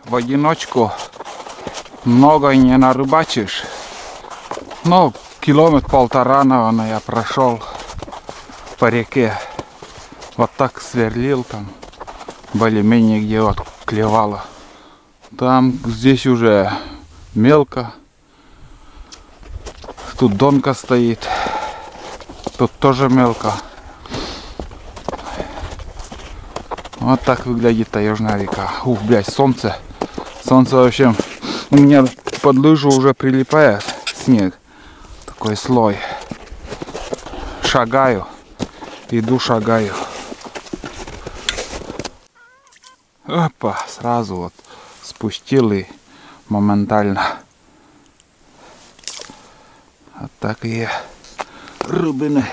в одиночку много не нарыбачишь. Ну, километр-полтора, наверное, я прошел по реке. Вот так сверлил там. Более-менее где вот клевало. Там, здесь уже мелко. Тут донка стоит. Тут тоже мелко. Вот так выглядит Таежная река. Ух, блядь, солнце. Солнце вообще. У меня под лыжу уже прилипает снег. Такой слой. Шагаю. Иду, шагаю. Опа, сразу вот спустил и моментально. Вот так и рыбины.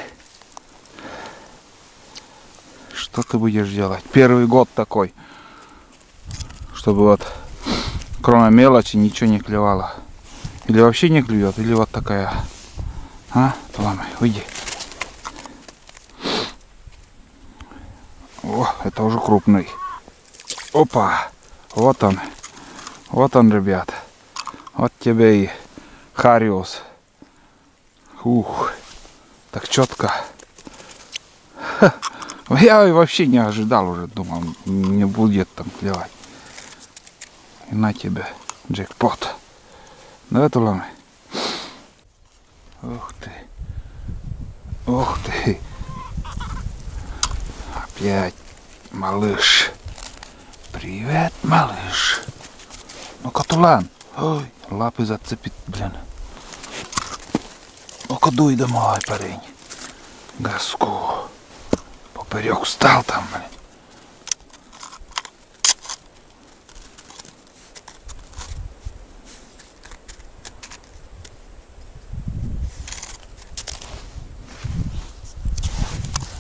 Что ты будешь делать? Первый год такой, чтобы вот кроме мелочи ничего не клевало. Или вообще не клюет, или вот такая. А? Ламай, уйди. О, это уже крупный. Опа! Вот он. Вот он, ребят. Вот тебе и хариус. Ух. Так четко. Ха. Я вообще не ожидал уже. Думал, не будет там клевать. И на тебе джекпот. Давай тулами. Ух ты. Ух ты. Опять малыш. Привет, малыш. Ну-ка, Тулан. Ой, лапы зацепит, блин. Ну-ка, дуй домой, парень. Газку. Поперек встал там, блин.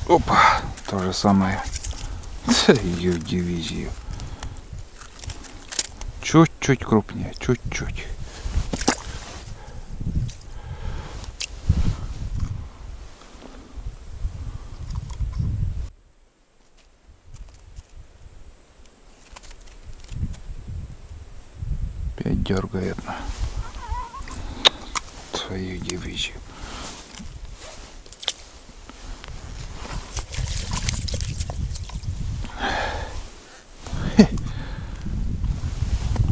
Опа, то же самое. Ее дивизию. Чуть-чуть крупнее, чуть-чуть. Опять дергает на свою дивизию.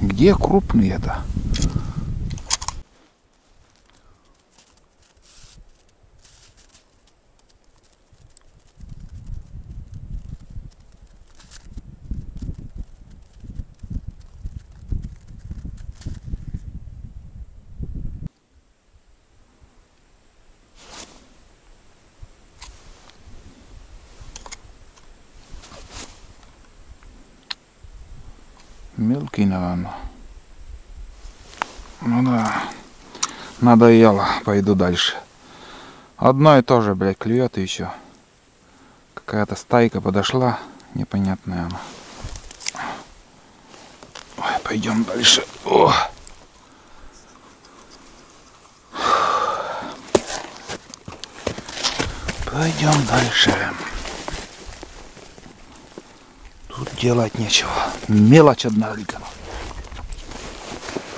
Где крупный это? Мелкий, наверное. Ну да. Надоело. Пойду дальше. Одно и то же, блядь, клюет еще. Какая-то стайка подошла. Непонятная она. Ой, пойдем дальше. О! Пойдем дальше. Тут делать нечего. Мелочь одна только.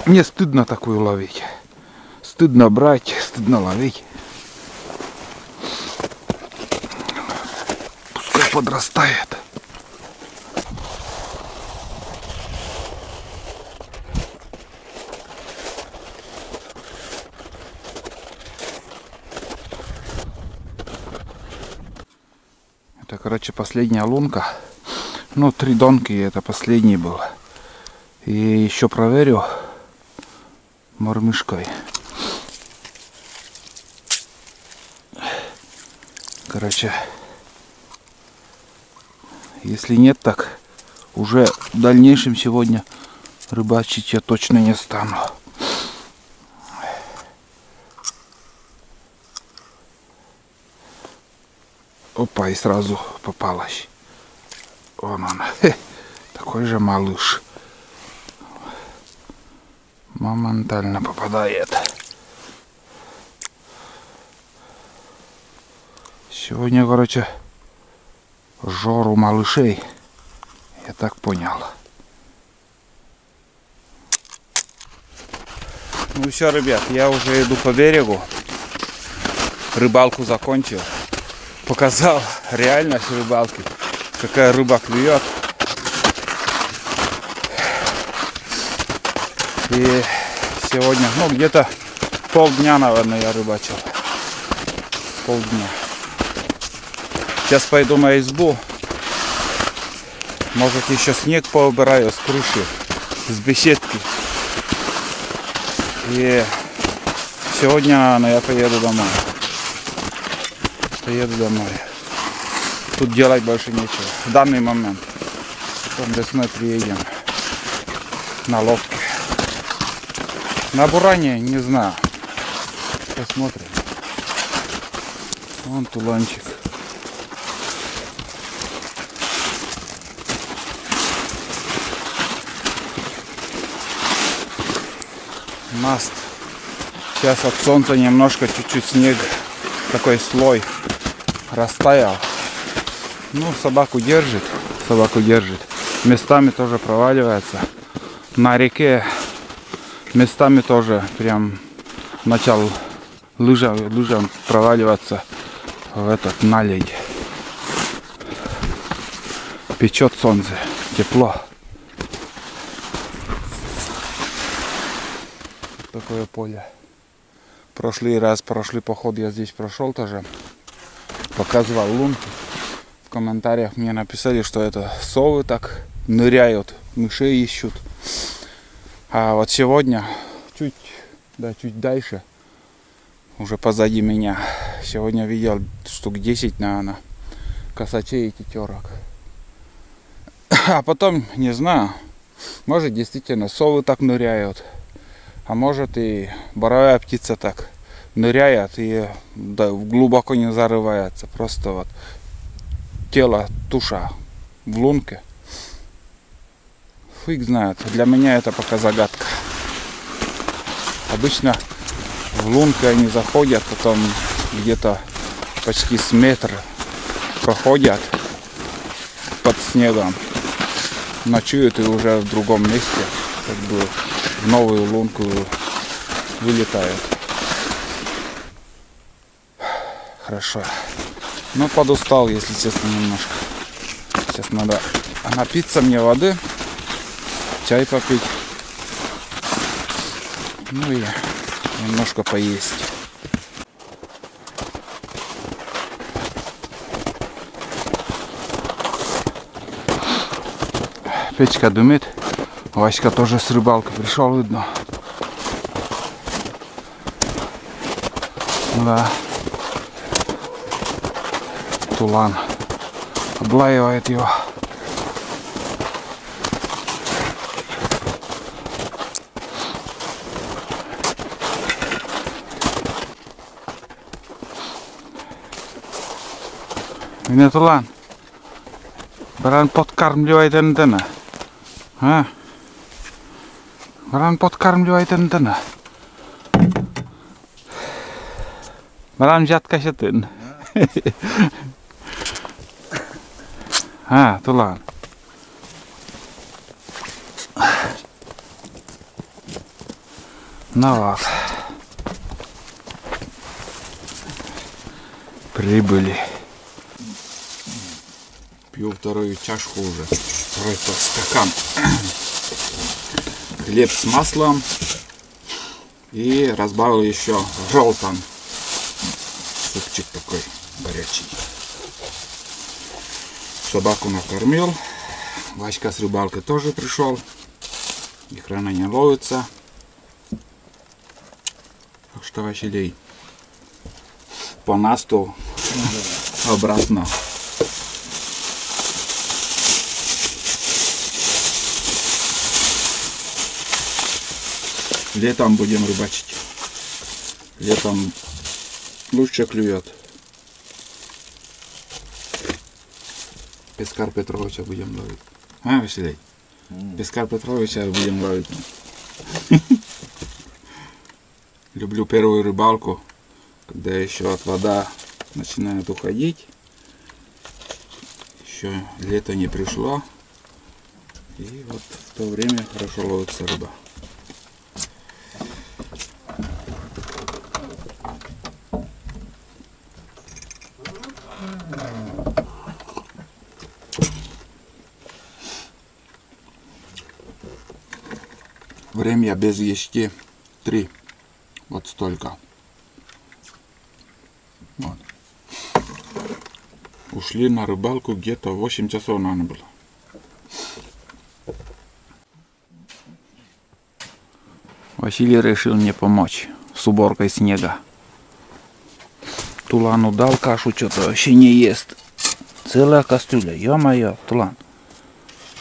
Мне стыдно такую ловить. Стыдно брать, стыдно ловить. Пускай подрастает. Это, короче, последняя лунка. Ну, 3 донки, это последний был. И еще проверю мормышкой. Короче, если нет, так уже в дальнейшем сегодня рыбачить я точно не стану. Опа, и сразу попалась. Вон он. Такой же малыш. Моментально попадает. Сегодня, короче, жору малышей. Я так понял. Ну все, ребят, я уже иду по берегу. Рыбалку закончил. Показал реальность рыбалки. Какая рыба клюет. И сегодня, ну где-то полдня, наверное, я рыбачил. Полдня. Сейчас пойду на избу. Может, еще снег поубираю с крыши, с беседки. И сегодня, наверное, я поеду домой. Тут делать больше нечего. В данный момент. Потом весной приедем на лодке. На буране не знаю. Посмотрим. Вон туланчик. Маст. Сейчас от солнца немножко чуть-чуть снег, такой слой растаял. Ну, собаку держит. Местами тоже проваливается. На реке местами тоже прям начал лыжам проваливаться в этот наледь. Печет солнце, тепло. Такое поле. Прошлый поход я здесь прошел тоже. Показывал лунки. В комментариях мне написали, что это совы так ныряют, мышей ищут. А вот сегодня чуть дальше, уже позади меня, сегодня видел штук 10, наверное, косачей и тетерок. А потом, не знаю, может действительно совы так ныряют. А может и боровая птица так ныряет и глубоко не зарывается. Просто вот тело, туша в лунке. Фиг знает. Для меня это пока загадка. Обычно в лунку они заходят, потом где-то почти с метра проходят под снегом. Ночуют и уже в другом месте, как бы в новую лунку вылетают. Хорошо. Но подустал, если честно, немножко. Сейчас надо напиться мне воды, чай попить. Ну и немножко поесть. Печка дымит. Васька тоже с рыбалки пришел, видно. Да. Тулан облаивает его. Ini Тулан. Баран подкармливает антенна. А? Баран подкармливает антенна. Баран взятка сетын. А, Тулан. Ну вот. Прибыли. Пью вторую чашку уже. Второй стакан. Хлеб с маслом. И разбавил еще желтым. Супчик такой горячий. Собаку накормил. Васька с рыбалки тоже пришел. Их рано не ловится. Так что, Василий, по насту обратно. Летом будем рыбачить. Летом лучше клюет. Пескар Петровича будем ловить. А, Василий? Пескар Петровича будем ловить. Люблю первую рыбалку, когда еще от вода начинает уходить. Еще лето не пришло. И вот в то время хорошо ловится рыба. Время без ешки 3. Вот столько. Вот. Ушли на рыбалку где-то 8 часов, наверное, было. Василий решил мне помочь с уборкой снега. Тулану дал кашу, что-то вообще не ест. Целая кастрюля, ё-моё, Тулан.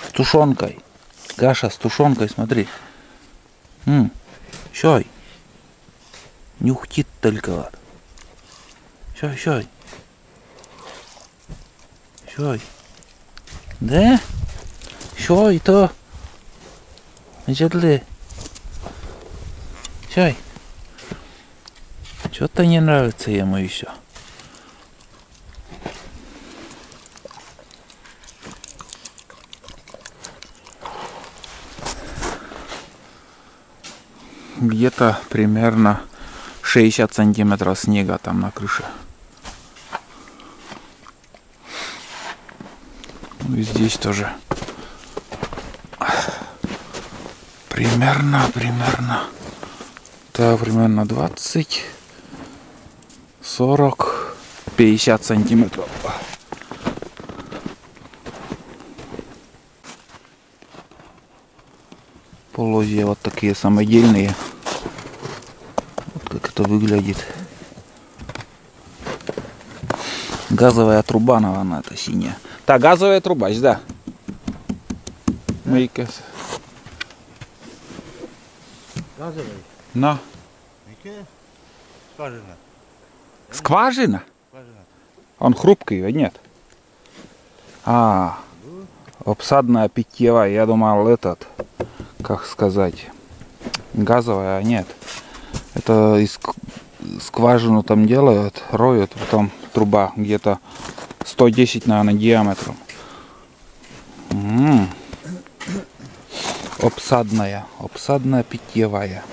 С тушенкой. Каша с тушенкой, смотри. Щой. Нюхтит только вот. Щой. Щой. Да? Щой то. Значит ли? Щой. Что-то не нравится ему еще. Где-то примерно 60 сантиметров снега там на крыше. Ну и здесь тоже примерно да, примерно 20, 40, 50 сантиметров. Полозья вот такие самодельные. Вот как это выглядит. Газовая труба, наверное, это синяя. Та газовая труба, да. Мейкес. Газовый? На. Скважина. Скважина? Скважина. Он хрупкий, ведь нет? Обсадная питьевая. Я думал, этот, как сказать, газовая, а нет. Это из скважину там делают, роют, потом труба где-то 110, наверное, диаметром. Обсадная питьевая.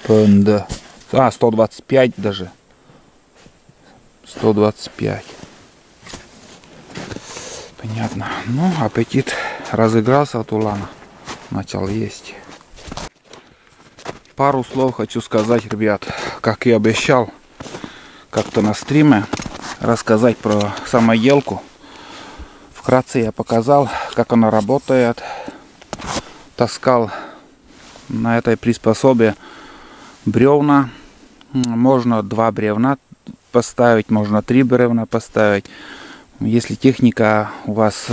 ПНД. 125 даже. 125. Понятно. Ну, аппетит разыгрался от Улана. Начал есть. Пару слов хочу сказать, ребят. Как и обещал, как-то на стриме рассказать про самоделку. Вкратце я показал, как она работает. Таскал на этой приспособе бревна. Можно 2 бревна поставить, можно 3 бревна поставить. Если техника у вас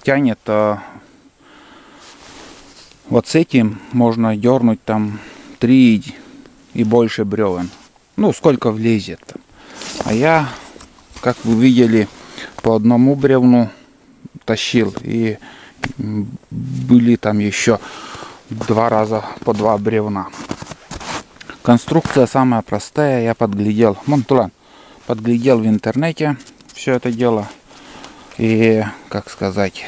тянет, то вот с этим можно дернуть там 3 и больше бревен. Ну, сколько влезет там. А я, как вы видели, по одному бревну тащил. И были там еще 2 раза по 2 бревна. Конструкция самая простая. Я подглядел. Монтулан. Подглядел в интернете все это дело. И, как сказать,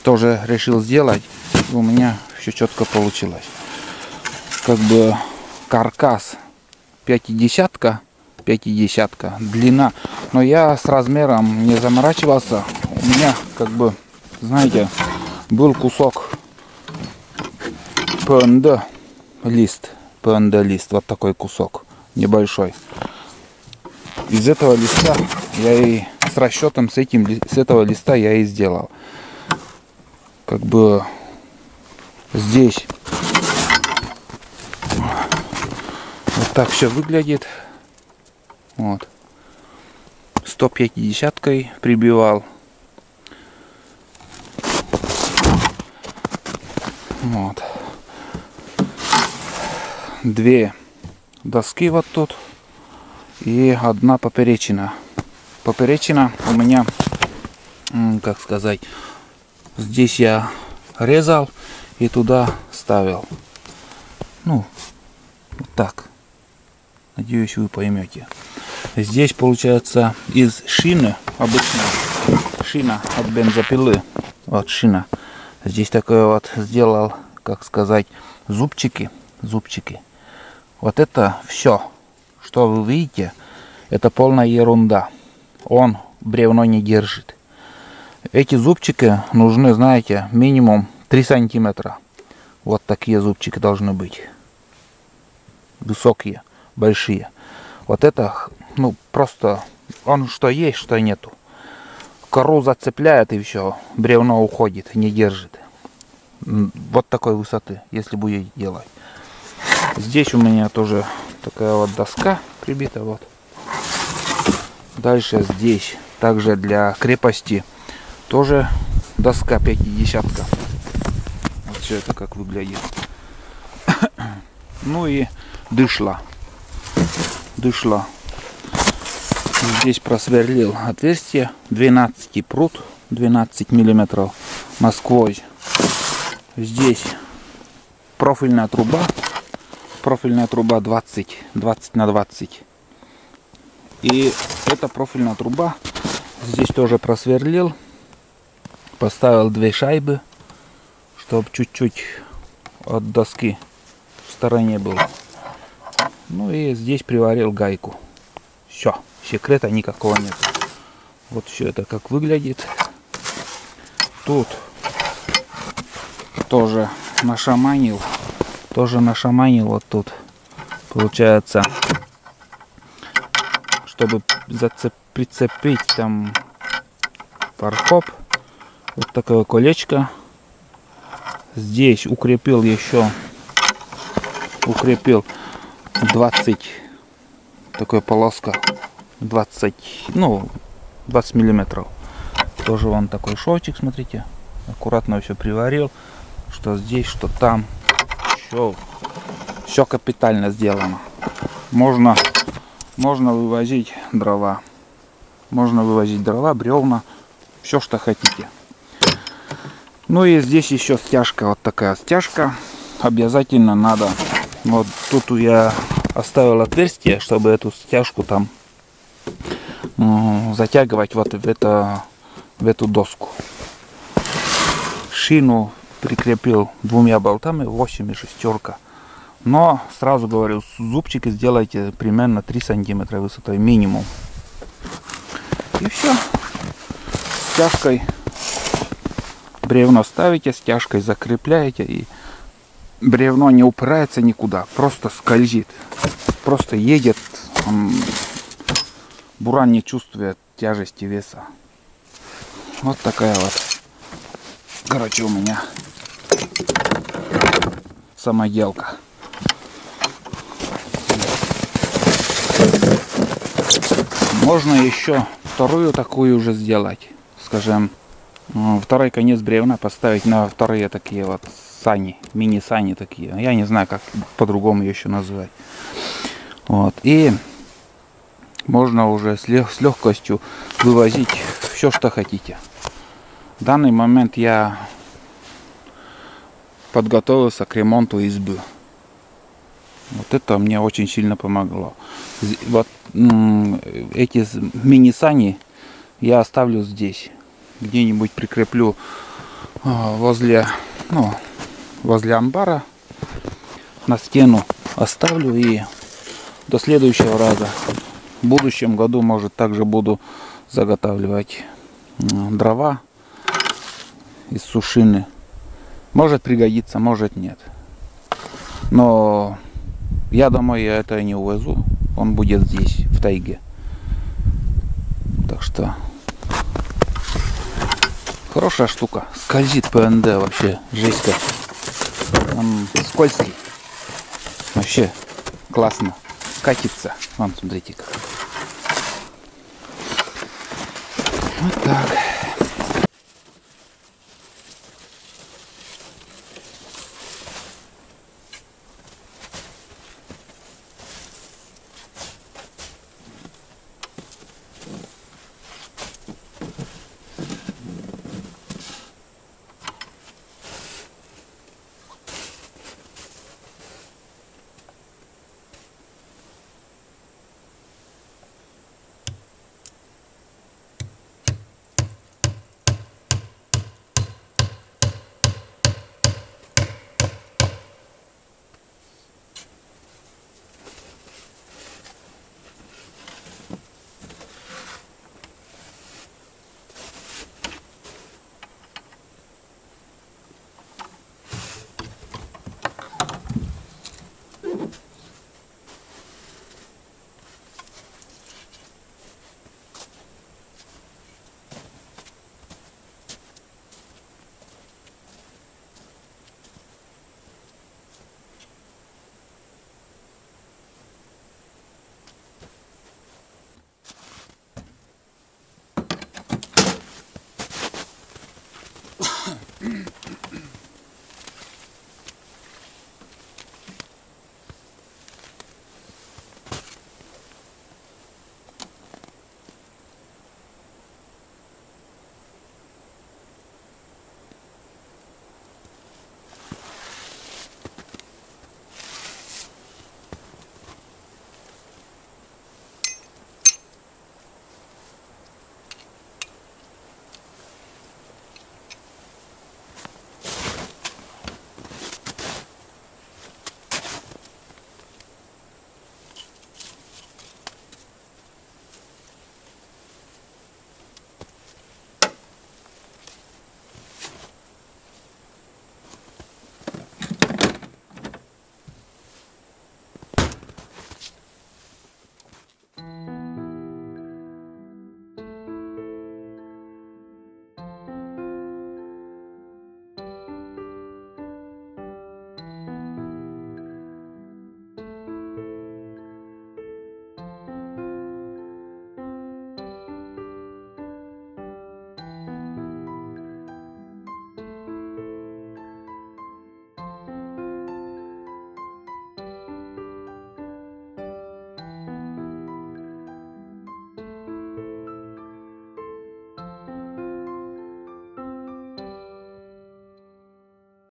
тоже решил сделать. И у меня все четко получилось. Как бы каркас 50-ка, длина. Но я с размером не заморачивался. У меня, как бы, знаете, был кусок ПНД лист. Вот такой кусок небольшой. Из этого листа я и с расчетом с этого листа я и сделал. Как бы здесь вот так все выглядит. Вот. 150-кой прибивал. Вот. 2 доски вот тут. И 1 поперечина. Поперечина у меня, как сказать, здесь я резал и туда ставил. Ну, вот так. Надеюсь, вы поймете. Здесь получается из шины, обычно шина от бензопилы. Вот шина. Здесь такое вот сделал, как сказать, зубчики. Вот это все, что вы видите, это полная ерунда. Он бревно не держит. Эти зубчики нужны, знаете, минимум 3 сантиметра. Вот такие зубчики должны быть. Высокие, большие. Вот это, ну, просто он что есть, что нету. Кору зацепляет и все, бревно уходит, не держит. Вот такой высоты, если будете делать. Здесь у меня тоже такая вот доска прибита, вот. Дальше здесь также для крепости тоже доска 50-ка. Вот все это как выглядит. Ну и дышла. Здесь просверлил отверстие 12 прут, 12 миллиметров насквозь. Здесь профильная труба 20 на 20. И эта профильная труба здесь тоже просверлил, поставил 2 шайбы, чтобы чуть-чуть от доски в стороне было. Ну и здесь приварил гайку. Все, секрета никакого нет. Вот все это как выглядит. Тут тоже нашаманил вот тут. Получается, чтобы прицепить там фаркоп, вот такое колечко. Здесь укрепил 20, такая полоска 20 миллиметров. Тоже вон такой шовчик, смотрите, аккуратно все приварил, что здесь, что там. Все капитально сделано. Можно вывозить дрова, бревна, все что хотите. Ну и здесь еще стяжка, вот такая стяжка. Обязательно надо. Вот тут я оставил отверстие, чтобы эту стяжку там затягивать вот в эту доску. Шину прикрепил 2 болтами, 8 и 6. Но сразу говорю, зубчики сделайте примерно 3 сантиметра высотой минимум. И все. Стяжкой бревно ставите, стяжкой закрепляете, и бревно не упирается никуда, просто скользит, просто едет. Буран не чувствует тяжести веса. Вот такая вот, короче, у меня самоделка. Можно еще вторую такую уже сделать, скажем, второй конец бревна поставить на вторые такие вот сани, мини-сани такие. Я не знаю, как по-другому еще назвать. Вот. И можно уже с легкостью вывозить все, что хотите. В данный момент я подготовился к ремонту избы. Вот это мне очень сильно помогло. Вот эти мини-сани я оставлю здесь. Где-нибудь прикреплю возле амбара. На стену оставлю, и до следующего раза. В будущем году, может, также буду заготавливать дрова из сушины. Может пригодится, может нет. Но я домой это не увезу. Он будет здесь, в тайге. Так что хорошая штука. Скользит ПНД вообще. Жесть как. Он скользкий. Вообще классно. Катится. Вон, смотрите как. Вот так.